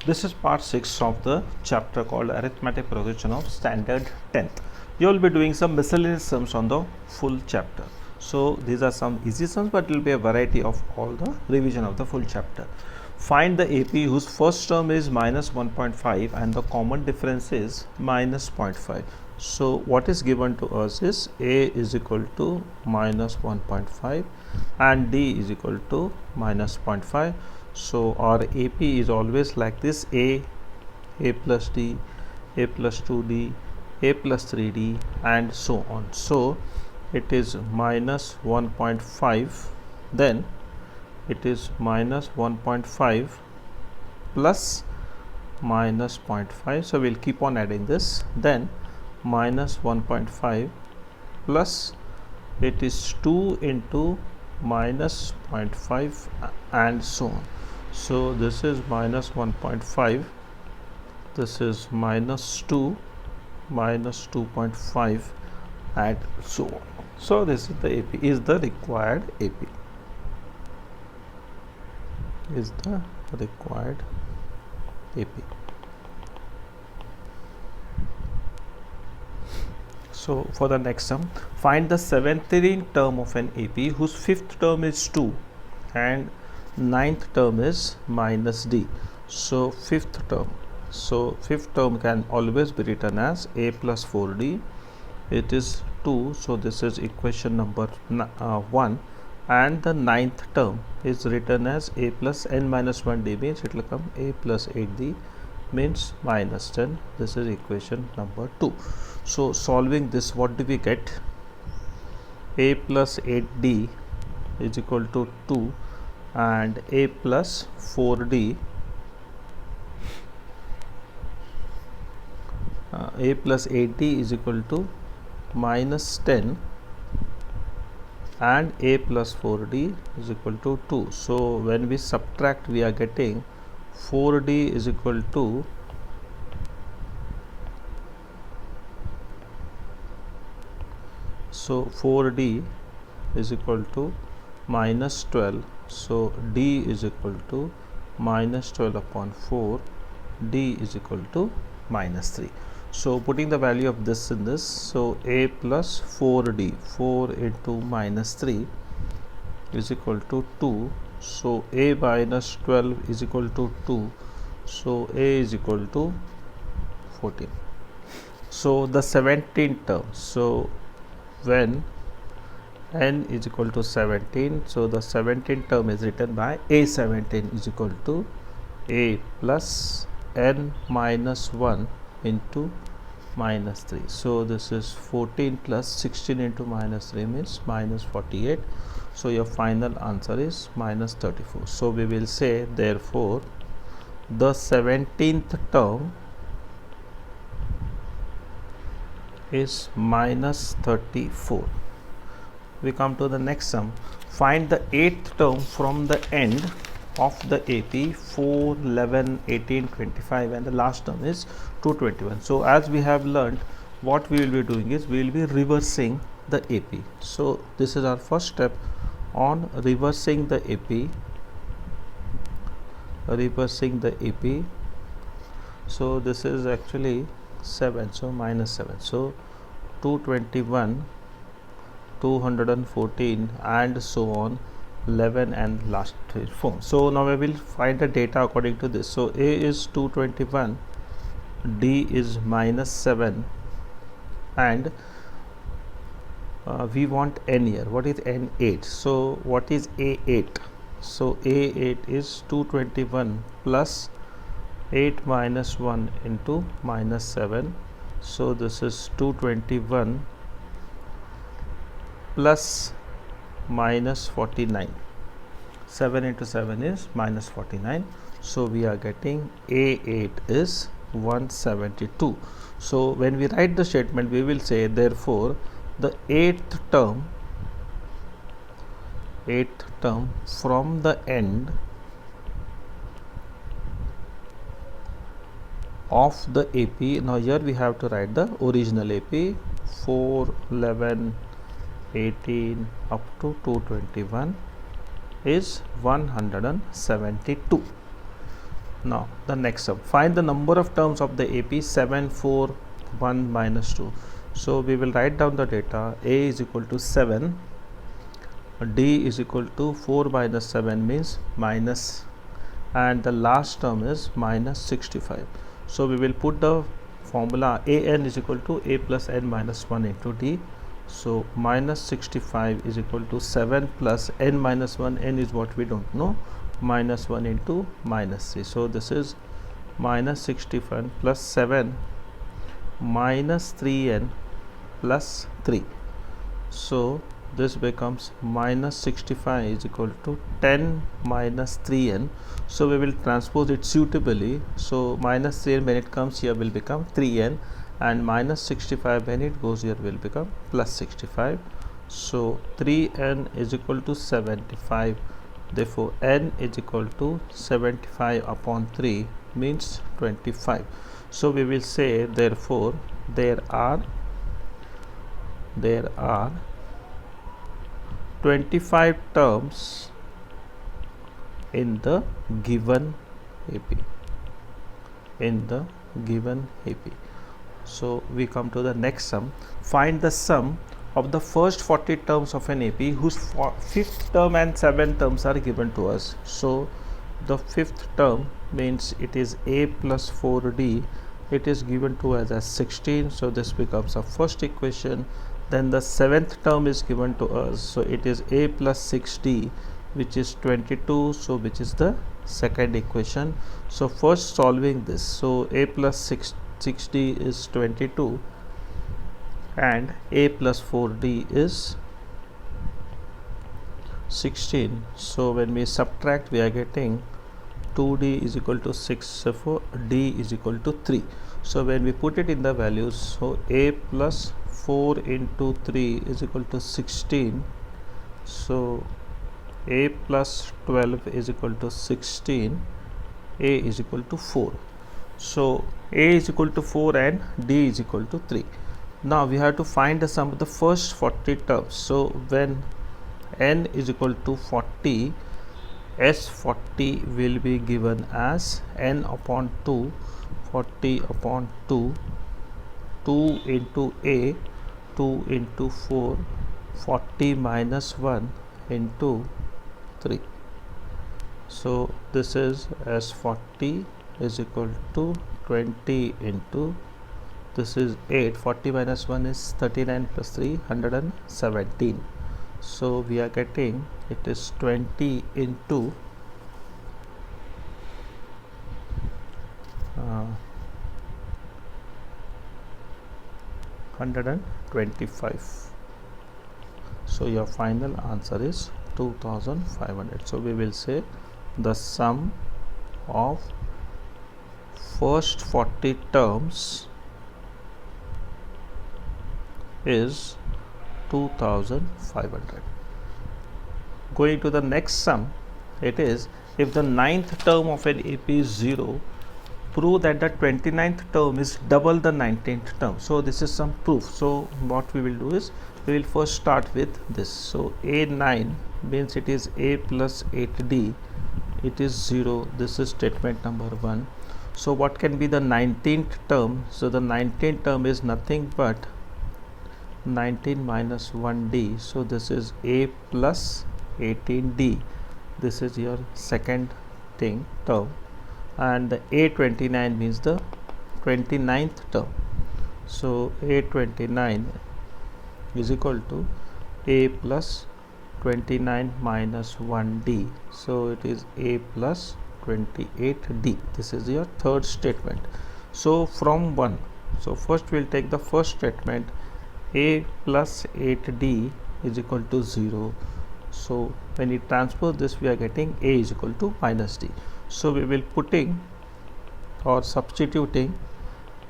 This is part 6 of the chapter called Arithmetic Progression of Standard 10th. You will be doing some miscellaneous sums on the full chapter. So these are some easy sums, but it will be a variety of all the revision of the full chapter. Find the AP whose first term is minus 1.5 and the common difference is minus 0.5. So what is given to us is A is equal to minus 1.5 and D is equal to minus 0.5. So our AP is always like this: A plus D, A plus 2D, A plus 3D, and so on. So it is minus 1.5, then it is minus 1.5 plus minus 0.5. So we'll keep on adding this, then minus 1.5 plus it is 2 into minus 0.5 and so on. So this is minus 1.5, this is minus 2, minus 2.5 and so on. So this is the AP, is the required AP, is the required AP. So for the next sum, find the 17th term of an AP whose 5th term is 2 and 9th term is minus D. So 5th term, so 5th term can always be written as A plus 4D. It is 2, so this is equation number 1, and the 9th term is written as A plus n minus 1D, means it will come A plus 8D, means minus 10. This is equation number 2. So solving this, what do we get? A plus 8D is equal to 2 and A plus 4D, A plus 8D is equal to minus 10 and A plus 4D is equal to 2. So when we subtract, we are getting 4D is equal to so 4D is equal to minus 12. So D is equal to minus 12 upon 4. D is equal to minus 3. So putting the value of this in this, so A plus 4D, 4 into minus 3 is equal to 2. So A minus 12 is equal to 2. So A is equal to 14. So the 17th term, so when n is equal to 17, so the 17th term is written by A17 is equal to A plus n minus 1 into minus 3. So this is 14 plus 16 into minus 3 means minus 48. So your final answer is minus 34. So we will say, therefore the 17th term is minus 34. We come to the next sum. Find the 8th term from the end of the AP 4, 11, 18, 25 and the last term is 221. So as we have learned, what we will be doing is we will be reversing the AP. So this is our first step on reversing the AP. Reversing the AP. So this is actually 7, so minus 7. So 221, 214 and so on, 11 and last 4. So now we will find the data according to this. So A is 221, D is minus 7 and we want n here. What is n? 8. So what is A8? So A8 is 221 plus 8 minus 1 into minus 7. So this is 221 plus minus 49. 7 into 7 is minus 49. So we are getting A8 is 172. So when we write the statement, we will say, therefore the 8th term from the end of the AP. Now here we have to write the original AP 4, 11, 18 up to 221 is 172. Now the next sum, find the number of terms of the AP 7, 4, 1, minus 2. So we will write down the data. A is equal to 7, D is equal to 4 minus 7 means minus, and the last term is minus 65. So we will put the formula AN is equal to A plus N minus 1 into D. So minus 65 is equal to 7 plus N minus 1. N is what we don't know. Minus 1 into minus 3. So this is minus 65 plus 7 minus 3N plus 3. So this becomes minus 65 is equal to 10 minus 3N. So we will transpose it suitably. So minus 3N when it comes here will become 3N, and minus 65 when it goes here will become plus 65. So 3N is equal to 75. Therefore N is equal to 75 upon 3 means 25. So we will say therefore there are 25 terms in the given AP. So we come to the next sum. Find the sum of the first 40 terms of an AP whose fifth term and seventh terms are given to us. So the fifth term means it is A plus 4D. It is given to us as 16. So this becomes a first equation. Then the seventh term is given to us. So it is A plus 6D, which is 22. So which is the second equation. So first solving this. So A plus 6D is 22. And A plus 4D is 16. So when we subtract, we are getting 2D is equal to 6. So D is equal to 3. So when we put it in the values, so A plus 4 into 3 is equal to 16. So A plus 12 is equal to 16. A is equal to 4. So A is equal to 4 and D is equal to 3. Now we have to find the sum of the first 40 terms. So when N is equal to 40, S40 will be given as N upon 2, 40 upon 2, 2 into A, 2 into 4, 40 minus 1 into 3. So this is S40 is equal to 20 into, this is 8, 40 minus 1 is 39 plus 3, 117. So we are getting it is 20 into 125. So your final answer is 2500. So we will say the sum of first 40 terms is 2500. Going to the next sum, it is if the ninth term of an AP is 0, prove that the 29th term is double the 19th term. So this is some proof. So what we will do is we will first start with this. So A9 means it is A plus 8D, it is 0. This is statement number 1. So what can be the 19th term? So the 19th term is nothing but 19 minus 1D. So this is A plus 18D. This is your second term, and the A29 means the 29th term. So A29 is equal to A plus 29 minus 1D. So it is A plus 28D. This is your third statement. So from 1, so first we will take the first statement. A plus 8D is equal to 0. So when you transpose this, we are getting A is equal to minus D. So we will putting or substituting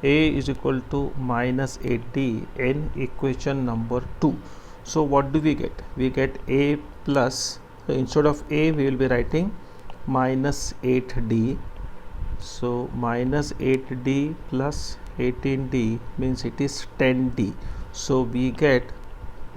A is equal to minus 8D in equation number 2. So what do we get? We get A plus, so instead of A we will be writing minus 8D. So minus 8D plus 18D means it is 10D. So we get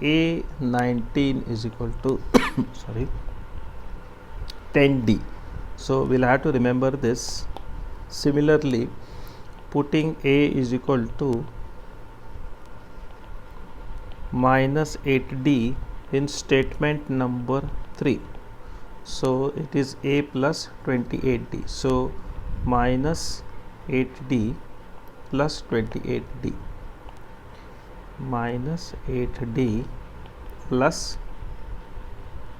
A19 is equal to 10D. So we'll have to remember this. Similarly, putting a is equal to minus 8d in statement number 3. So it is a plus 28d. So minus 8d plus 28d, minus 8d plus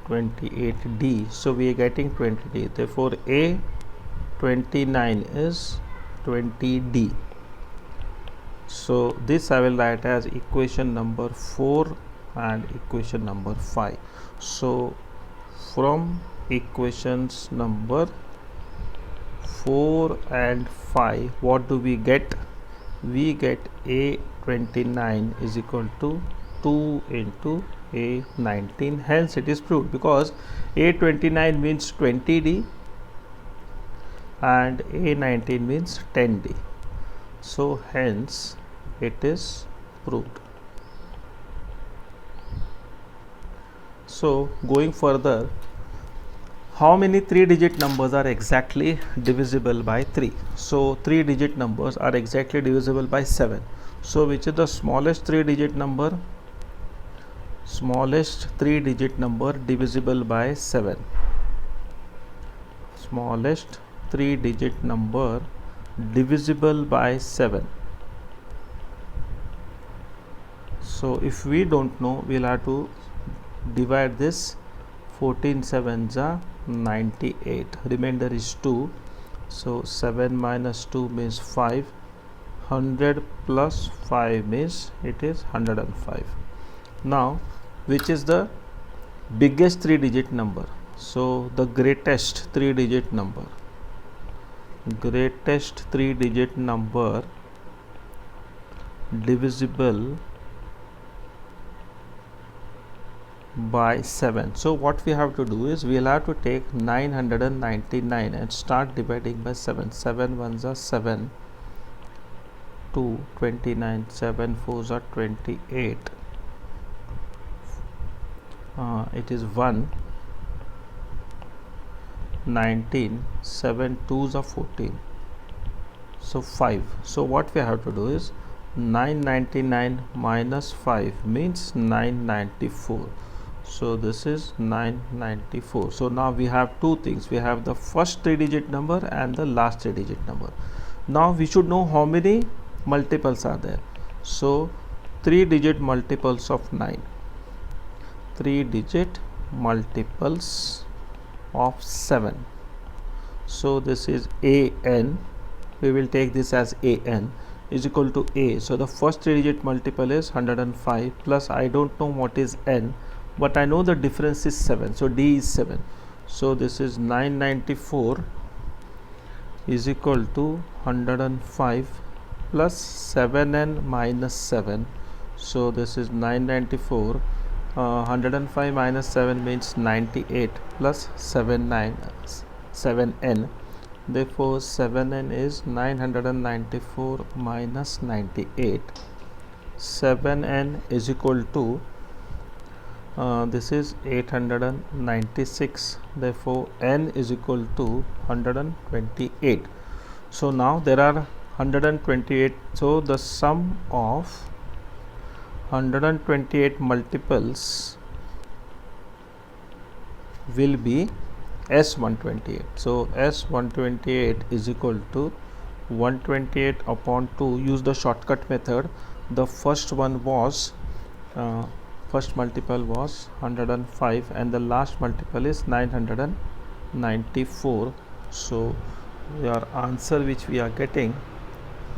28d. So we are getting 20d. Therefore a 29 is 20d. So this I will write as equation number 4 and equation number 5. So from equations number 4 and 5, what do we get? We get a29 is equal to 2 into a19. Hence it is proved, because a29 means 20d and a19 means 10d. So hence it is proved. So going further, how many 3-digit numbers are exactly divisible by 3? So 3-digit numbers are exactly divisible by 7. So which is the smallest 3-digit number? Smallest 3-digit number divisible by 7. Smallest 3-digit number divisible by 7. So if we don't know, we'll have to divide this. 14 sevens are 98, remainder is 2. So 7 minus 2 means 5. 100 plus 5 means it is 105. Now which is the biggest 3-digit number? So the greatest 3-digit number, greatest 3-digit number divisible by 7. So what we have to do is, we will have to take 999 and start dividing by 7. 7 ones are 7, 2, 29, 7 fours are 28, it is 1, 19, 7 twos are 14, so 5. So what we have to do is 999 minus 5 means 994. So this is 994. So now we have two things. We have the first 3-digit number and the last 3-digit number. Now we should know how many multiples are there. So 3-digit multiples of 9. 3-digit multiples of 7. So this is an. We will take this as an is equal to a. So the first 3-digit multiple is 105 plus, I don't know what is n, but I know the difference is 7. So d is 7. So this is 994 is equal to 105 plus 7n minus 7. So this is 994. 105 minus 7 means 98 plus 7n. Therefore 7n is 994 minus 98. 7n is equal to this is 896. Therefore n is equal to 128. So now there are 128. So the sum of 128 multiples will be S128. So S128 is equal to 128 upon 2. Use the shortcut method. The first one was first multiple was 105 and the last multiple is 994. So your answer which we are getting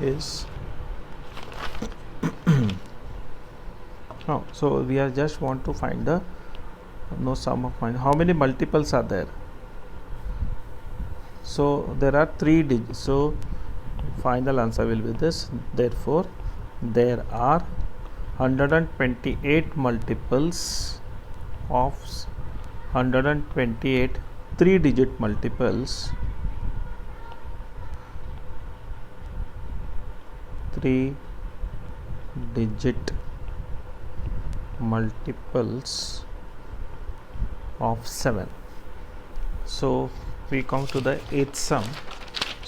is so we are just want to find the sum of how many multiples are there. So there are 3 digits. So final answer will be this. Therefore there are 128 multiples of 128 3-digit multiples, 3-digit multiples of 7. So we come to the 8th sum.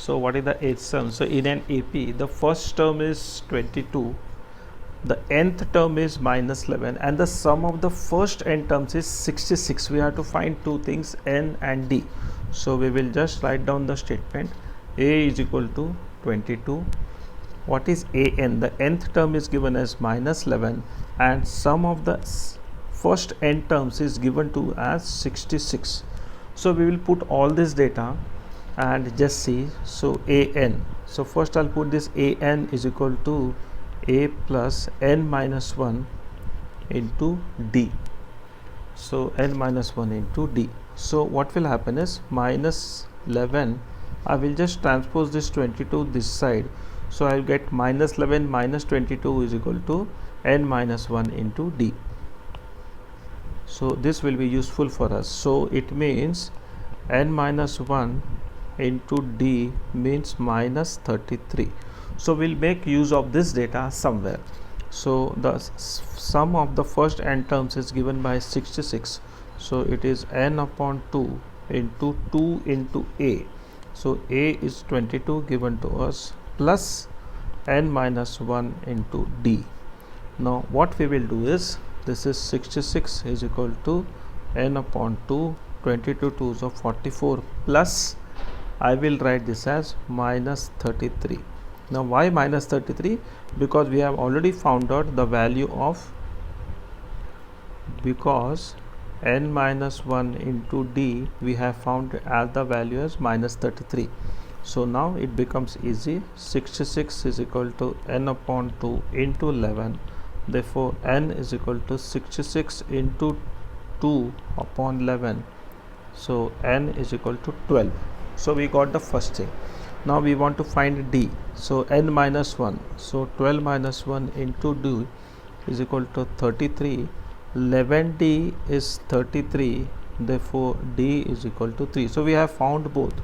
So what is the 8th sum? So in an AP, the first term is 22, the nth term is minus 11, and the sum of the first n terms is 66. We have to find two things, n and d. So we will just write down the statement. A is equal to 22. What is an? The nth term is given as minus 11, and sum of the first n terms is given to as 66. So we will put all this data and just see. So an, so first I'll put this an is equal to a plus n minus 1 into d. So n minus 1 into d. So what will happen is minus 11, I will just transpose this 22 this side. So I will get minus 11 minus 22 is equal to n minus 1 into d. So this will be useful for us. So it means n minus 1 into d means minus 33. So we'll make use of this data somewhere. So the sum of the first n terms is given by 66. So it is n upon 2 into 2 into a. So a is 22 given to us plus n minus 1 into d. Now what we will do is, this is 66 is equal to n upon 2, 22 2s of 44, plus I will write this as minus 33. Now why minus 33? Because we have already found out the value of, because n minus 1 into d we have found as the value as minus 33. So now it becomes easy. 66 is equal to n upon 2 into 11. Therefore n is equal to 66 into 2 upon 11. So n is equal to 12. So we got the first thing. Now we want to find d. So n minus 1. So 12 minus 1 into d is equal to 33. 11d is 33. Therefore d is equal to 3. So we have found both.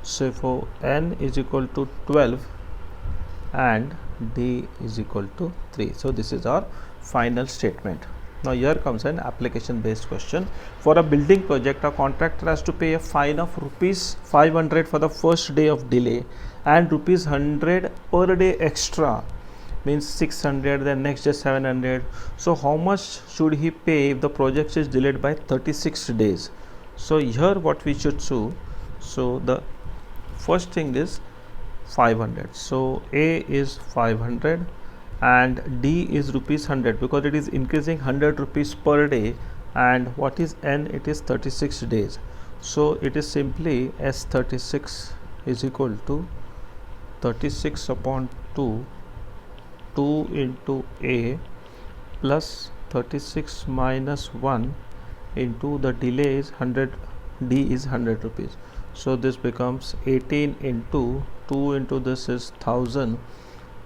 So for n is equal to 12 and d is equal to 3. So this is our final statement. Now here comes an application based question. For a building project, a contractor has to pay a fine of rupees 500 for the first day of delay and rupees 100 per day extra, means 600, then next day 700. So how much should he pay if the project is delayed by 36 days? So here what we should do, so the first thing is 500. So A is 500 and D is rupees 100, because it is increasing 100 rupees per day, and what is N? It is 36 days. So it is simply S36 is equal to 36 upon 2, 2 into A plus 36 minus 1 into the delay is 100, D is 100 rupees. So this becomes 18 into 2 into this is 1000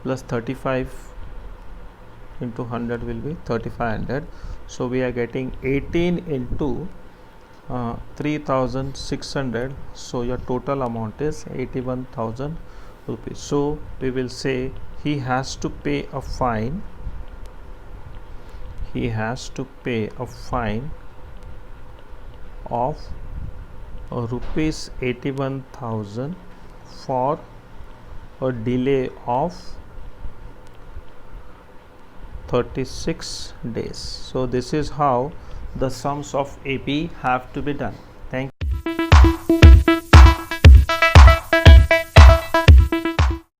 plus 35 into 100 will be 3500. So we are getting 18 into 3600. So your total amount is 81,000 rupees. So we will say he has to pay a fine. He has to pay a fine of rupees 81,000 for a delay of 36 days. So this is how the sums of AP have to be done.